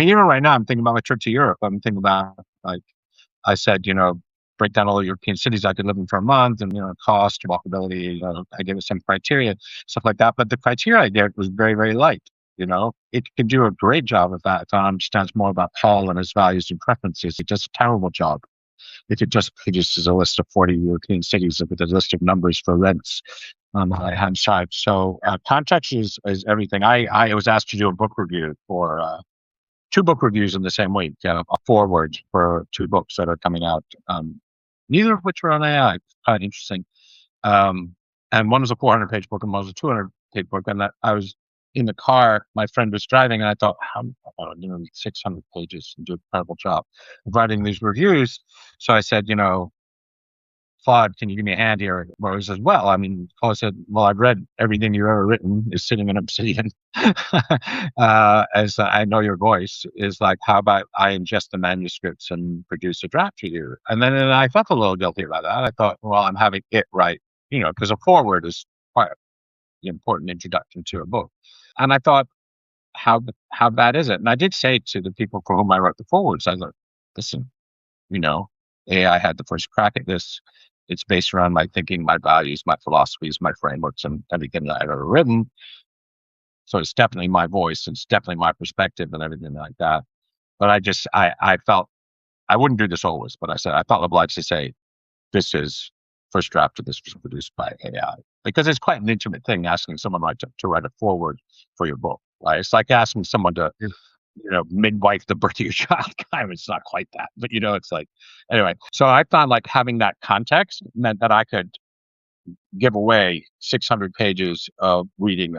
mean, even right now, I'm thinking about my trip to Europe. I'm thinking about, like I said, break down all the European cities I could live in for a month and, cost, walkability. I gave it some criteria, stuff like that. But the criteria I gave was very, very light. It can do a great job of that if it understands more about Paul and his values and preferences. It does a terrible job if it just produces a list of 40 European cities with a list of numbers for rents on the right hand side. So context is everything. I was asked to do a book review for two book reviews in the same week, a foreword for two books that are coming out, neither of which were on AI. Quite interesting. And one was a 400-page book and one was a 200-page book. And that I was in the car, my friend was driving, and I thought, how 600 pages and do an incredible job of writing these reviews. So I said, Claude, can you give me a hand here? Well, he says, well, I mean, Claude said, well, I've read everything you've ever written is sitting in Obsidian. As I know your voice is like, how about I ingest the manuscripts and produce a draft for you? And then I felt a little guilty about that. I thought, well, I'm having it right, because a foreword is quite an important introduction to a book. And I thought, how bad is it? And I did say to the people for whom I wrote the forwards, I thought, listen, AI had the first crack at this. It's based around my thinking, my values, my philosophies, my frameworks, and everything that I've ever written. So it's definitely my voice. It's definitely my perspective and everything like that. But I felt I wouldn't do this always, but I said I felt obliged to say this is first draft of this was produced by AI, because it's quite an intimate thing asking someone to write a foreword for your book. Right? It's like asking someone to midwife the birth of your child. It's not quite that, but it's like, anyway. So I found like having that context meant that I could give away 600 pages of reading.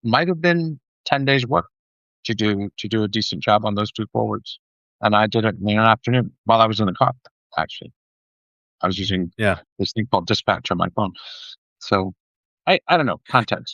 Might have been 10 days work to do a decent job on those two forwards. And I did it in an afternoon while I was in the car, actually. I was using this thing called Dispatch on my phone. So I don't know, context.